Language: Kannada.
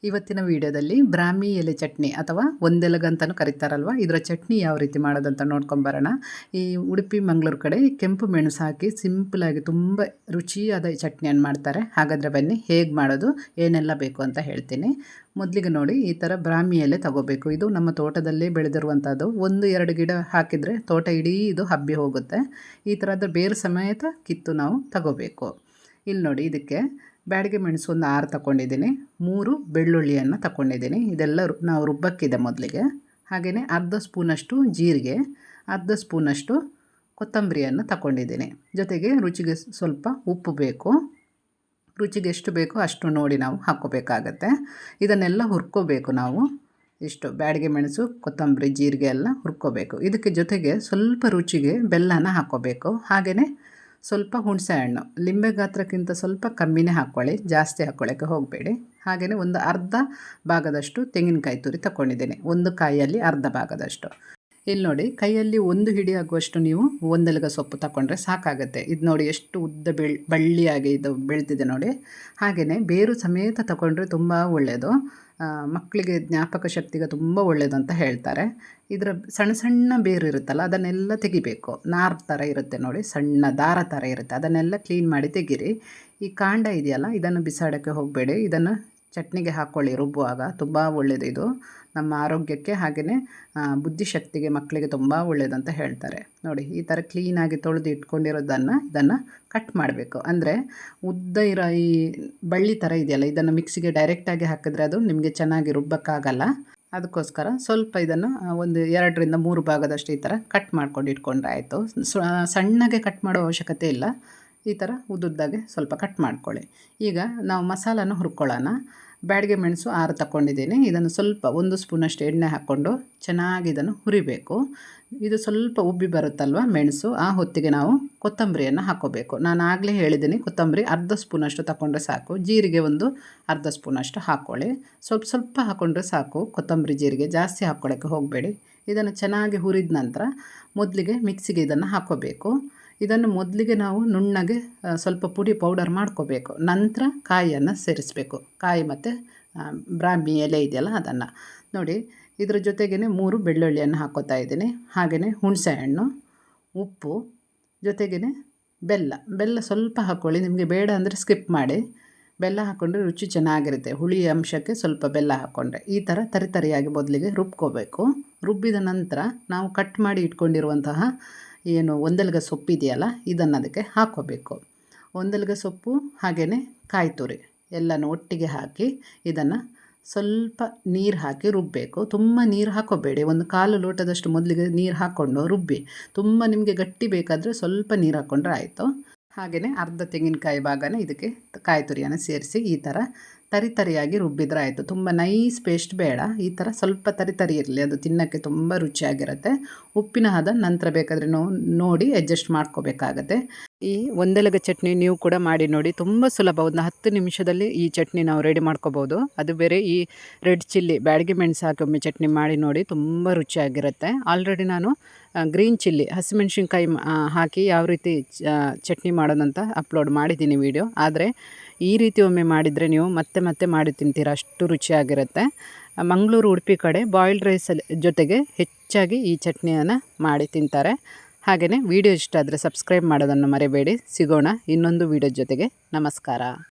ಇವತ್ತಿನ ವಿಡಿಯೋದಲ್ಲಿ ಬ್ರಾಹ್ಮಿ ಎಲೆ ಚಟ್ನಿ ಅಥವಾ ಒಂದೆಲಗ ಅಂತಲೂ ಕರೀತಾರಲ್ವ, ಇದರ ಚಟ್ನಿ ಯಾವ ರೀತಿ ಮಾಡೋದಂತ ನೋಡ್ಕೊಂಬರೋಣ. ಈ ಉಡುಪಿ ಮಂಗಳೂರು ಕಡೆ ಕೆಂಪು ಮೆಣಸು ಹಾಕಿ ಸಿಂಪಲಾಗಿ ತುಂಬ ರುಚಿಯಾದ ಚಟ್ನಿಯನ್ನು ಮಾಡ್ತಾರೆ. ಹಾಗಾದರೆ ಬನ್ನಿ ಹೇಗೆ ಮಾಡೋದು, ಏನೆಲ್ಲ ಬೇಕು ಅಂತ ಹೇಳ್ತೀನಿ. ಮೊದಲಿಗೆ ನೋಡಿ, ಈ ಥರ ಬ್ರಾಹ್ಮಿ ಎಲೆ ತಗೋಬೇಕು. ಇದು ನಮ್ಮ ತೋಟದಲ್ಲೇ ಬೆಳೆದಿರುವಂಥದ್ದು. 1-2 ಗಿಡ ಹಾಕಿದರೆ ತೋಟ ಇಡೀ ಇದು ಹಬ್ಬಿ ಹೋಗುತ್ತೆ. ಈ ಥರದ ಬೇರು ಸಮೇತ ಕಿತ್ತು ನಾವು ತಗೋಬೇಕು. ಇಲ್ಲಿ ನೋಡಿ, ಇದಕ್ಕೆ ಬ್ಯಾಡಿಗೆ ಮೆಣಸು ಒಂದು 6 ತಗೊಂಡಿದ್ದೀನಿ, 3 ಬೆಳ್ಳುಳ್ಳಿಯನ್ನು ತಗೊಂಡಿದ್ದೀನಿ. ಇದೆಲ್ಲ ನಾವು ರುಬ್ಬಕ್ಕಿದೆ ಮೊದಲಿಗೆ. ಹಾಗೆಯೇ ಅರ್ಧ ಸ್ಪೂನಷ್ಟು ಜೀರಿಗೆ, ಅರ್ಧ ಸ್ಪೂನಷ್ಟು ಕೊತ್ತಂಬರಿಯನ್ನು ತಗೊಂಡಿದ್ದೀನಿ. ಜೊತೆಗೆ ರುಚಿಗೆ ಸ್ವಲ್ಪ ಉಪ್ಪು ಬೇಕು. ರುಚಿಗೆ ಎಷ್ಟು ಬೇಕೋ ಅಷ್ಟು ನೋಡಿ ನಾವು ಹಾಕ್ಕೋಬೇಕಾಗತ್ತೆ. ಇದನ್ನೆಲ್ಲ ಹುರ್ಕೋಬೇಕು ನಾವು. ಇಷ್ಟು ಬ್ಯಾಡಿಗೆ ಮೆಣಸು, ಕೊತ್ತಂಬರಿ, ಜೀರಿಗೆ ಎಲ್ಲ ಹುರ್ಕೋಬೇಕು. ಇದಕ್ಕೆ ಜೊತೆಗೆ ಸ್ವಲ್ಪ ರುಚಿಗೆ ಬೆಲ್ಲನ ಹಾಕ್ಕೋಬೇಕು. ಹಾಗೆಯೇ ಸ್ವಲ್ಪ ಹುಣಸೆ ಹಣ್ಣು, ಲಿಂಬೆ ಗಾತ್ರಕ್ಕಿಂತ ಸ್ವಲ್ಪ ಕಮ್ಮಿನೇ ಹಾಕ್ಕೊಳ್ಳಿ, ಜಾಸ್ತಿ ಹಾಕ್ಕೊಳ್ಳೋಕ್ಕೆ ಹೋಗಬೇಡಿ. ಹಾಗೆಯೇ ಒಂದು ಅರ್ಧ ಭಾಗದಷ್ಟು ತೆಂಗಿನಕಾಯಿ ತುರಿ ತಗೊಂಡಿದ್ದೀನಿ, ಒಂದು ಕಾಯಿಯಲ್ಲಿ ಅರ್ಧ ಭಾಗದಷ್ಟು. ಇಲ್ಲಿ ನೋಡಿ, ಕೈಯಲ್ಲಿ ಒಂದು ಹಿಡಿ ಆಗುವಷ್ಟು ನೀವು ಒಂದೆಲಗ ಸೊಪ್ಪು ತಗೊಂಡ್ರೆ ಸಾಕಾಗುತ್ತೆ. ಇದು ನೋಡಿ ಎಷ್ಟು ಉದ್ದ ಬಳ್ಳಿಯಾಗಿ ಇದು ಬೆಳೆದಿದೆ ನೋಡಿ. ಹಾಗೆಯೇ ಬೇರು ಸಮೇತ ತಗೊಂಡ್ರೆ ತುಂಬ ಒಳ್ಳೆಯದು. ಮಕ್ಕಳಿಗೆ ಜ್ಞಾಪಕ ಶಕ್ತಿಗೆ ತುಂಬ ಒಳ್ಳೆಯದು ಅಂತ ಹೇಳ್ತಾರೆ. ಇದರ ಸಣ್ಣ ಸಣ್ಣ ಬೇರು ಇರುತ್ತಲ್ಲ, ಅದನ್ನೆಲ್ಲ ತೆಗಿಬೇಕು. ನಾರು ಥರ ಇರುತ್ತೆ ನೋಡಿ, ಸಣ್ಣ ದಾರ ಥರ ಇರುತ್ತೆ, ಅದನ್ನೆಲ್ಲ ಕ್ಲೀನ್ ಮಾಡಿ ತೆಗೀರಿ. ಈ ಕಾಂಡ ಇದೆಯಲ್ಲ, ಇದನ್ನು ಬಿಸಾಡೋಕ್ಕೆ ಹೋಗಬೇಡಿ. ಇದನ್ನು ಚಟ್ನಿಗೆ ಹಾಕ್ಕೊಳ್ಳಿ ರುಬ್ಬುವಾಗ, ತುಂಬ ಒಳ್ಳೆಯದು. ಇದು ನಮ್ಮ ಆರೋಗ್ಯಕ್ಕೆ ಹಾಗೆಯೇ ಬುದ್ಧಿಶಕ್ತಿಗೆ ಮಕ್ಕಳಿಗೆ ತುಂಬ ಒಳ್ಳೆಯದು ಅಂತ ಹೇಳ್ತಾರೆ. ನೋಡಿ, ಈ ಥರ ಕ್ಲೀನಾಗಿ ತೊಳೆದು ಇದನ್ನು ಕಟ್ ಮಾಡಬೇಕು. ಅಂದರೆ ಉದ್ದ ಇರೋ ಈ ಬಳ್ಳಿ ಥರ ಇದೆಯಲ್ಲ, ಇದನ್ನು ಮಿಕ್ಸಿಗೆ ಡೈರೆಕ್ಟಾಗಿ ಹಾಕಿದ್ರೆ ಅದು ನಿಮಗೆ ಚೆನ್ನಾಗಿ ರುಬ್ಬಕ್ಕಾಗಲ್ಲ. ಅದಕ್ಕೋಸ್ಕರ ಸ್ವಲ್ಪ ಇದನ್ನು ಒಂದು 2-3 ಭಾಗದಷ್ಟು ಈ ಥರ ಕಟ್ ಮಾಡ್ಕೊಂಡು ಇಟ್ಕೊಂಡ್ರೆ ಆಯಿತು. ಸಣ್ಣಗೆ ಕಟ್ ಮಾಡೋ ಅವಶ್ಯಕತೆ ಇಲ್ಲ. ಈ ಥರ ಉದ್ದುದ್ದಾಗೆ ಸ್ವಲ್ಪ ಕಟ್ ಮಾಡ್ಕೊಳ್ಳಿ. ಈಗ ನಾವು ಮಸಾಲನ ಹುರ್ಕೊಳ್ಳೋಣ. ಬ್ಯಾಡಿಗೆ ಮೆಣಸು 6 ತಗೊಂಡಿದ್ದೀನಿ. ಇದನ್ನು ಸ್ವಲ್ಪ 1 ಸ್ಪೂನಷ್ಟು ಎಣ್ಣೆ ಹಾಕ್ಕೊಂಡು ಚೆನ್ನಾಗಿ ಇದನ್ನು ಹುರಿಬೇಕು. ಇದು ಸ್ವಲ್ಪ ಉಬ್ಬಿ ಬರುತ್ತಲ್ವ ಮೆಣಸು, ಆ ಹೊತ್ತಿಗೆ ನಾವು ಕೊತ್ತಂಬರಿಯನ್ನು ಹಾಕ್ಕೋಬೇಕು. ನಾನು ಆಗಲೇ ಹೇಳಿದ್ದೀನಿ, ಕೊತ್ತಂಬರಿ ಅರ್ಧ ಸ್ಪೂನಷ್ಟು ತಗೊಂಡ್ರೆ ಸಾಕು. ಜೀರಿಗೆ ಒಂದು ಅರ್ಧ ಸ್ಪೂನಷ್ಟು ಹಾಕ್ಕೊಳ್ಳಿ. ಸ್ವಲ್ಪ ಹಾಕ್ಕೊಂಡ್ರೆ ಸಾಕು ಕೊತ್ತಂಬರಿ, ಜೀರಿಗೆ ಜಾಸ್ತಿ ಹಾಕ್ಕೊಳ್ಳೋಕ್ಕೆ ಹೋಗಬೇಡಿ. ಇದನ್ನು ಚೆನ್ನಾಗಿ ಹುರಿದ ನಂತರ ಮೊದಲಿಗೆ ಮಿಕ್ಸಿಗೆ ಇದನ್ನು ಹಾಕ್ಕೋಬೇಕು. ಇದನ್ನು ಮೊದಲಿಗೆ ನಾವು ನುಣ್ಣಗೆ ಸ್ವಲ್ಪ ಪೌಡರ್ ಮಾಡ್ಕೋಬೇಕು. ನಂತರ ಕಾಯಿಯನ್ನು ಸೇರಿಸಬೇಕು. ಕಾಯಿ ಮತ್ತು ಬ್ರಾಹ್ಮಿ ಎಲೆ ಇದೆಯಲ್ಲ ಅದನ್ನು ನೋಡಿ. ಇದರ ಜೊತೆಗೇ 3 ಬೆಳ್ಳುಳ್ಳಿಯನ್ನು ಹಾಕ್ಕೋತಾ ಇದ್ದೀನಿ. ಹಾಗೆಯೇ ಹುಣಸೆ ಹಣ್ಣು, ಉಪ್ಪು, ಜೊತೆಗೇ ಬೆಲ್ಲ ಸ್ವಲ್ಪ ಹಾಕ್ಕೊಳ್ಳಿ. ನಿಮಗೆ ಬೇಡ ಅಂದರೆ ಸ್ಕಿಪ್ ಮಾಡಿ. ಬೆಲ್ಲ ಹಾಕ್ಕೊಂಡ್ರೆ ರುಚಿ ಚೆನ್ನಾಗಿರುತ್ತೆ. ಹುಳಿ ಅಂಶಕ್ಕೆ ಸ್ವಲ್ಪ ಬೆಲ್ಲ ಹಾಕ್ಕೊಂಡ್ರೆ. ಈ ಥರ ತರಿಯಾಗಿ ಮೊದಲಿಗೆ ರುಬ್ಕೋಬೇಕು. ರುಬ್ಬಿದ ನಂತರ ನಾವು ಕಟ್ ಮಾಡಿ ಇಟ್ಕೊಂಡಿರುವಂತಹ ಏನು ಒಂದೆಲಗ ಸೊಪ್ಪು ಇದೆಯಲ್ಲ, ಇದನ್ನು ಅದಕ್ಕೆ ಹಾಕ್ಕೋಬೇಕು. ಒಂದೆಲಗ ಸೊಪ್ಪು ಹಾಗೆಯೇ ಕಾಯಿ ತುರಿ ಎಲ್ಲನೂ ಒಟ್ಟಿಗೆ ಹಾಕಿ ಇದನ್ನು ಸ್ವಲ್ಪ ನೀರು ಹಾಕಿ ರುಬ್ಬಬೇಕು. ತುಂಬ ನೀರು ಹಾಕ್ಕೋಬೇಡಿ. ಒಂದು 1/4 ಲೋಟದಷ್ಟು ಮೊದಲಿಗೆ ನೀರು ಹಾಕ್ಕೊಂಡು ರುಬ್ಬಿ. ತುಂಬ ನಿಮಗೆ ಗಟ್ಟಿ ಬೇಕಾದರೆ ಸ್ವಲ್ಪ ನೀರು ಹಾಕ್ಕೊಂಡ್ರೆ ಆಯಿತು. ಹಾಗೆಯೇ ಅರ್ಧ ತೆಂಗಿನಕಾಯಿ ಭಾಗನ ಇದಕ್ಕೆ ಕಾಯಿ ತುರಿಯನ್ನು ಸೇರಿಸಿ ಈ ಥರ ತರಿಯಾಗಿ ರುಬ್ಬಿದ್ರೆ ಆಯಿತು. ತುಂಬ ನೈಸ್ ಪೇಸ್ಟ್ ಬೇಡ, ಈ ಥರ ಸ್ವಲ್ಪ ತರಿ ಇರಲಿ, ಅದು ತಿನ್ನೋಕ್ಕೆ ತುಂಬ ರುಚಿಯಾಗಿರುತ್ತೆ. ಉಪ್ಪಿನ ಹದ ನಂತರ ಬೇಕಾದರೆ ನೋಡಿ ಅಡ್ಜಸ್ಟ್ ಮಾಡ್ಕೋಬೇಕಾಗತ್ತೆ. ಈ ಒಂದೆಲಗ ಚಟ್ನಿ ನೀವು ಕೂಡ ಮಾಡಿ ನೋಡಿ, ತುಂಬ ಸುಲಭ. ಒಂದು 10 ನಿಮಿಷದಲ್ಲಿ ಈ ಚಟ್ನಿ ನಾವು ರೆಡಿ ಮಾಡ್ಕೋಬೋದು. ಅದು ಬೇರೆ ಈ ರೆಡ್ ಚಿಲ್ಲಿ ಬ್ಯಾಡಿಗೆ ಮೆಣಸು ಹಾಕಿ ಒಮ್ಮೆ ಚಟ್ನಿ ಮಾಡಿ ನೋಡಿ, ತುಂಬ ರುಚಿಯಾಗಿರುತ್ತೆ. ಆಲ್ರೆಡಿ ನಾನು ಗ್ರೀನ್ ಚಿಲ್ಲಿ ಹಸಿಮೆಣ್ಸಿನ್ಕಾಯಿ ಹಾಕಿ ಯಾವ ರೀತಿ ಚಟ್ನಿ ಮಾಡೋದಂತ ಅಪ್ಲೋಡ್ ಮಾಡಿದ್ದೀನಿ ವಿಡಿಯೋ. ಆದರೆ ಈ ರೀತಿ ಒಮ್ಮೆ ಮಾಡಿದರೆ ನೀವು ಮತ್ತೆ ಮಾಡಿ ತಿಂತೀರ, ಅಷ್ಟು ರುಚಿಯಾಗಿರುತ್ತೆ. ಮಂಗಳೂರು, ಉಡುಪಿ ಕಡೆ ಬಾಯ್ಲ್ಡ್ ರೈಸ್ ಜೊತೆಗೆ ಹೆಚ್ಚಾಗಿ ಈ ಚಟ್ನಿಯನ್ನು ಮಾಡಿ ತಿಂತಾರೆ. ಹಾಗೆಯೇ ವಿಡಿಯೋ ಇಷ್ಟ ಆದರೆ ಸಬ್ಸ್ಕ್ರೈಬ್ ಮಾಡೋದನ್ನು ಮರಿಬೇಡಿ. ಸಿಗೋಣ ಇನ್ನೊಂದು ವಿಡಿಯೋ ಜೊತೆಗೆ. ನಮಸ್ಕಾರ.